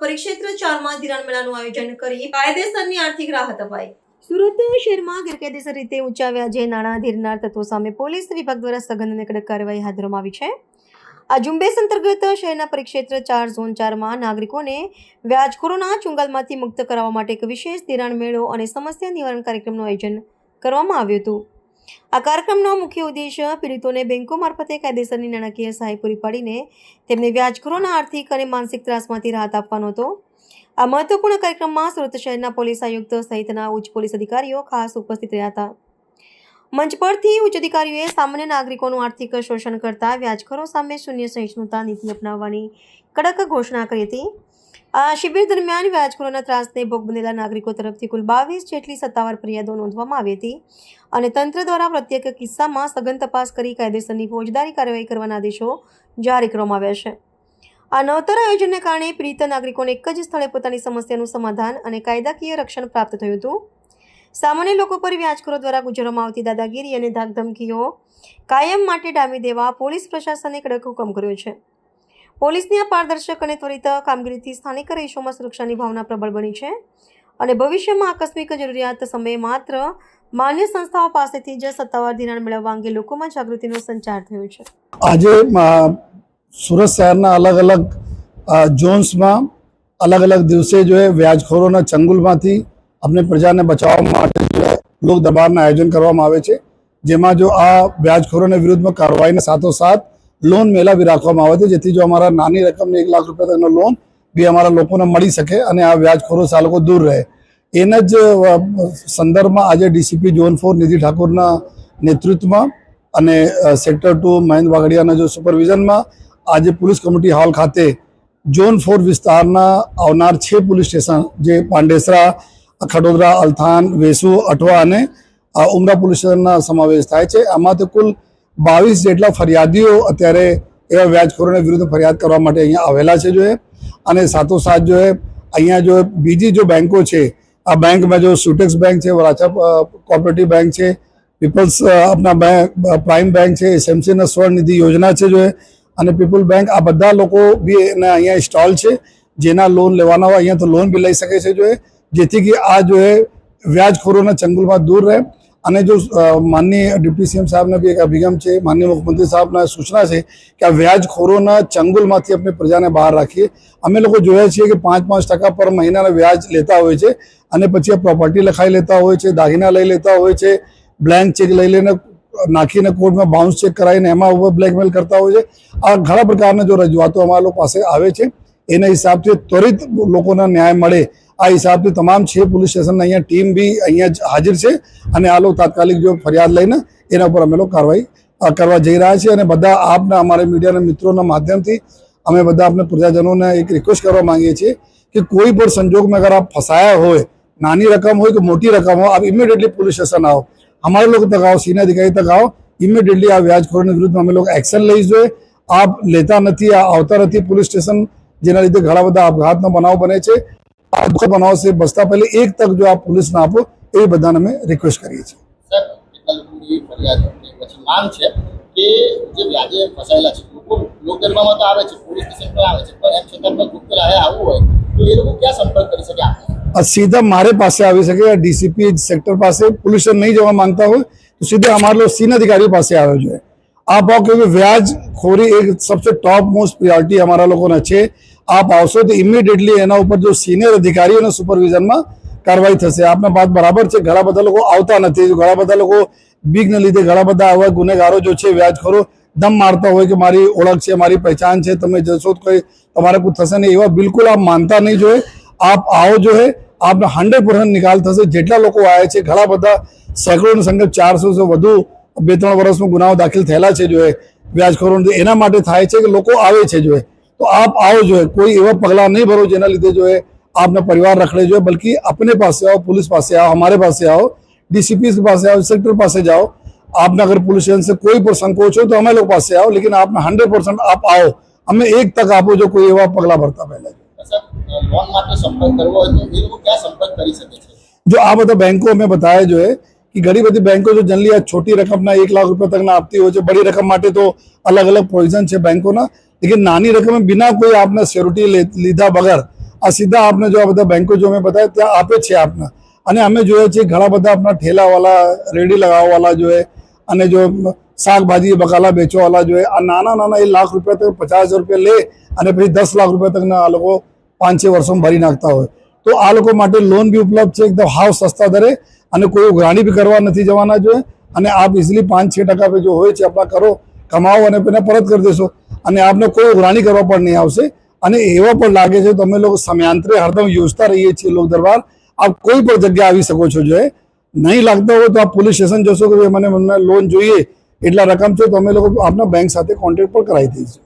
પરિક્ષેત્ર 4 માં ધિરાણ મેળાનું આયોજન કરી કાયદેસરની આર્થિક રાહત અપાઈ। સુરત શહેરમાં ગેરકાયદેસર રીતે ઊંચા વ્યાજે નાણાં ધીરનાર તત્વો સામે પોલીસ વિભાગ દ્વારા સઘન અને કડક કાર્યવાહી હાથ ધરવામાં આવી છે। આ ઝુંબેશ અંતર્ગત શહેરના પરિક્ષેત્ર 4 ઝોન 4 માં નાગરિકોને વ્યાજખોરોના ચુંગાલમાંથી મુક્ત કરાવવા માટે એક વિશેષ ધિરાણ મેળો અને સમસ્યા નિવારણ કાર્યક્રમનું આયોજન કરવામાં આવ્યું હતું। આ કાર્યક્રમનો મુખ્ય ઉદ્દેશ્ય પીડિતોને બેંકો મારફતે કાયદેસરની નાણાકીય સહાય પૂરી પાડીને તેમને વ્યાજખોરોના આર્થિક અને માનસિક ત્રાસમાંથી રાહત આપવાનો હતો। આ મહત્વપૂર્ણ કાર્યક્રમમાં સુરત શહેરના પોલીસ આયુક્ત સહિતના ઉચ્ચ પોલીસ અધિકારીઓ ખાસ ઉપસ્થિત રહ્યા હતા। મંચ પરથી ઉચ્ચ અધિકારીઓએ સામાન્ય નાગરિકોનું આર્થિક શોષણ કરતા વ્યાજખોરો સામે શૂન્ય સહિષ્ણુતા નીતિ અપનાવવાની કડક ઘોષણા કરી હતી। આ શિબિર દરમિયાન વ્યાજખોરોના ત્રાસને ભોગ બનેલા નાગરિકો તરફથી કુલ 22 જેટલી સત્તાવાર ફરિયાદો નોંધવામાં આવી હતી અને તંત્ર દ્વારા પ્રત્યેક કિસ્સામાં સઘન તપાસ કરી કાયદેસરની ફોજદારી કાર્યવાહી કરવાના આદેશો જારી કરવામાં આવ્યા છે। આ નવતર આયોજનને કારણે પીડિત નાગરિકોને એક જ સ્થળે પોતાની સમસ્યાનું સમાધાન અને કાયદાકીય રક્ષણ પ્રાપ્ત થયું હતું। સામાન્ય લોકો પર વ્યાજખોરો દ્વારા ગુજારવામાં આવતી દાદાગીરી અને ધાકધમકીઓ કાયમ માટે ડામી દેવા પોલીસ પ્રશાસને કડક હુકમ કર્યો છે। પોલીસની આ પારદર્શક અને ત્વરિત કામગીરીથી સ્થાનિક રહીશોમાં સુરક્ષાની ભાવના પ્રબળ બની છે અને ભવિષ્યમાં આકસ્મિક જરૂરિયાત સમયે માત્ર માન્ય સંસ્થાઓ પાસેથી જ સત્તાવાર ધિરાણ મેળવવા અંગે લોકોમાં જાગૃતિનો સંચાર થયો છે। આજે સુરત શહેરના અલગ અલગ ઝોન્સમાં અલગ અલગ દિવસે જો વ્યાજખોરોના ચંગુલમાંથી अपने प्रजाने बचाव માટે जो लोक दरबारનું આયોજન કરવામાં આવે છે, જેમાં જો આ વ્યાજખોરોને વિરુદ્ધમાં કાર્યવાહીના સાથોસાથ લોન મેળા બી રાખવામાં આવે છે, જેથી જો અમારા નાની રકમની 1 લાખ રૂપિયા તકનો લોન બી અમારા લોકોને મળી શકે અને આ વ્યાજખોરો ચાલકો દૂર રહે। એના જ સંદર્ભમાં આજે ડીસીપી ઝોન 4 નિધિ ઠાકોરના નેતૃત્વમાં અને સેક્ટર 2 મહેન્દ્ર વાગડિયાના જો સુપરવિઝનમાં આજે પોલીસ કમિટી હોલ ખાતે ઝોન 4 વિસ્તારના આવનાર 6 પોલીસ સ્ટેશન જે પાંડેસરા, खडोदरा, अल्थान, वेसू, अठवा અને ઉમરા પોલીસ સ્ટેશનના સમાવેશ થાય છે। આમાં તો કુલ 22 જેટલા ફરિયાદીઓ અત્યારે એવા વ્યાજખોરોને વિરુદ્ધ ફરિયાદ કરવા માટે અહીંયા આવેલા છે જો અને સાથોસાથ જો અહીંયા જો બીજી જો બેંકો છે, આ બેંકમાં જો સુટેક્સ બેંક છે, વરાછા કોઓપરેટિવ બેંક છે, પીપલ્સ अपना बैंक प्राइम बैंक છે, એસએમસીના સ્વર્ણ નિધિ યોજના છે જો અને પીપલ બેંક, આ બધા લોકો બી અહીંયા સ્ટોલ છે જેના લોન લેવાના હોય અહીંયા તો લોન બી લઈ શકે છે જો જેથી કે આ જો વ્યાજખોરોના ચંગુલમાં દૂર રહે અને જો માનનીય ડિપ્ટી સીએમ સાહેબને બી એક અભિગમ છે, માનનીય મુખ્યમંત્રી સાહેબના સૂચના છે કે આ વ્યાજખોરોના ચંગુલમાંથી આપણે પ્રજાને બહાર રાખીએ। અમે લોકો જોયા છીએ કે 5-5% પર મહિનાના વ્યાજ લેતા હોય છે અને પછી પ્રોપર્ટી લખાઈ લેતા હોય છે, દાગીના લઈ લેતા હોય છે, બ્લેન્ક ચેક લઈ લઈને નાખીને કોર્ટમાં બાઉન્સ ચેક કરાવીને એમાં ઉપર બ્લેકમેલ કરતા હોય છે। આ ઘણા પ્રકારના જો રજૂઆતો અમારા લોકો પાસે આવે છે, એના હિસાબથી ત્વરિત લોકોને ન્યાય મળે આ હિસાબથી તમામ 6 પોલીસ સ્ટેશનના અહીંયા ટીમ બી અહીંયા હાજર છે અને આ લોકો તાત્કાલિક જો ફરિયાદ લઈને એના ઉપર અમે લોકો કાર્યવાહી કરવા જઈ રહ્યા છીએ અને બધા આપના અમારા મીડિયાના મિત્રોના માધ્યમથી અમે બધા આપણે પ્રજાજનોને એક રિક્વેસ્ટ કરવા માંગીએ છીએ કે કોઈ પણ સંજોગમાં અગર આપ ફસાયા હોય, નાની રકમ હોય કે મોટી રકમ હોય, आप इमीडिएटली पुलिस स्टेशन आओ, हमारे लोग तक आओ, सीनियर अधिकारी तक आओ, इमीडिएटली આ વ્યાજખોરોની વિરુદ્ધમાં અમે લોકો એક્શન લઈ જોઈએ। આપ લેતા નથી, આવતા નથી પોલીસ સ્ટેશન, જેના લીધે ઘણા બધા આપઘાતનો બનાવ બને છે। આ દુઃખદ બનાવ से बचता पहले एक तक जो आप पुलिस ने आपो એ બધાને અમે રિક્વેસ્ટ કરીએ છીએ। સર, કેટલા લોકોની ફરિયાદ પછી માંગ છે કે જે વ્યાજે ફસાયેલા છે લોકો લોક દરબારમાં તો આવે છે, પોલીસ સ્ટેશન પર આવે છે, પણ એમ છતાં પણ ગુપ્ત રાહે આવવું હોય તો એ લોકો ક્યાં સંપર્ક કરી શકે આપણે? सीधा मारे पास से આવી શકે, ડીસીપી સેક્ટર પાસે पुलिस नहीं जवा मांगता हो तो सीधे हमारे लोग सीनियर अधिकारी पास आवे जो है। आप आओ क्योंकि व्याजखोरी एक सबसे टॉप मोस्ट प्रायोरिटी हमारा लोगों ने છે। आप આવશો તો ઇમિડિયેટલી એના ઉપર જો સિનિયર અધિકારીઓના સુપરવિઝનમાં કાર્યવાહી થશે। આપના વાત બરાબર છે, ઘણા બધા લોકો આવતા નથી, ઘણા બધા લોકો બીકને લીધે ઘણા બધા આવા ગુનેગારો જો છે વ્યાજખોરો દમ મારતા હોય કે મારી ઓળખ છે, મારી પહેચાન છે, તમે જશો તો કોઈ તમારે કોઈ થશે નહીં, એવા બિલકુલ આપ માનતા નહીં જોઈએ। આપ આવો જો હે આપને 100% નિકાલ થશે। જેટલા લોકો આવ્યા છે ઘણા બધા સેંકડોની સંખ્યા 400 से વધુ 2-3 વર્ષમાં ગુનાઓ દાખલ થયેલા છે જો વ્યાજખોરો, એના માટે થાય છે કે લોકો આવે છે જો तो आप आओ जो है, कोई एवं पगला नहीं भरो जेना लीधे जो है आपने परिवार रख ले जो है, बल्कि अपने पास से आओ, पुलिस पास से आओ, हमारे पास से आओ, डीसीपी के पास से आओ, सेक्टर पास से जाओ। आपने अगर पुलिस स्टेशन से कोई पर संकोच हो तो हमें लोग पास से आओ, लेकिन आपने 100% आप आओ, हमें एक तक आपो जो कोई एवं पगला भरता पहले लोन માટે સંપર્ક કરવો હોય તો એ લોકો ક્યાં સંપર્ક કરી શકે છે? जो आ બધા બેંકો में बताया जो है कि घણી બધી બેંકો જો જનરલી આ છોટી રકમના 1 લાખ રૂપિયા તકના આપતી હોય છે, બડી રકમ માટે તો અલગ અલગ પ્રોવિઝન છે બેંકોના, लेकिन नानी रकम बिना कोई आपने सिक्योरिटी लीधा बगैर આ સીધા આપને જો આ બધા બેંકો જો મેં બતાવ્યા ત્યાં આપે છે આપને. અને અમે જોઈએ છીએ ઘણા બધા આપણા ઠેલાવાળા, રેડી લગાવવાવાળા જો અને જો શાકભાજી બકાલા વેચવાવાળા જો આ નાના એ લાખ રૂપિયા તક 50,000 રૂપિયા લે અને પછી 10 લાખ રૂપિયા તકના આ લોકો 5-6 વર્ષોમાં ભરી નાખતા હોય. તો આ લોકો માટે લોન બી ઉપલબ્ધ છે એકદમ હાવ સસ્તા દરે, અને કોઈ ઉઘરાણી બી કરવા નથી જવાના જોઈએ. અને આપ ઇઝીલી 5-6% પે જો હોય છે આપણા કરો, કમાવો અને એને પરત કરી દેશો, અને આપને કોઈ ઉઘરાણી કરવા પણ નહીં આવશે. અને એવા પણ લાગે છે તો અમે લોકો સમયાંતરે હરદમ યોજતા રહીએ છીએ લોક દરબાર. આપ કોઈ પણ જગ્યાએ આવી શકો છો. જો નહીં લાગતા હોય તો આપ પોલીસ સ્ટેશન જશો કે મને લોન જોઈએ એટલા રકમ છે, તો અમે લોકો આપના બેંક સાથે કોન્ટેક્ટ પણ કરાવી દઈશું.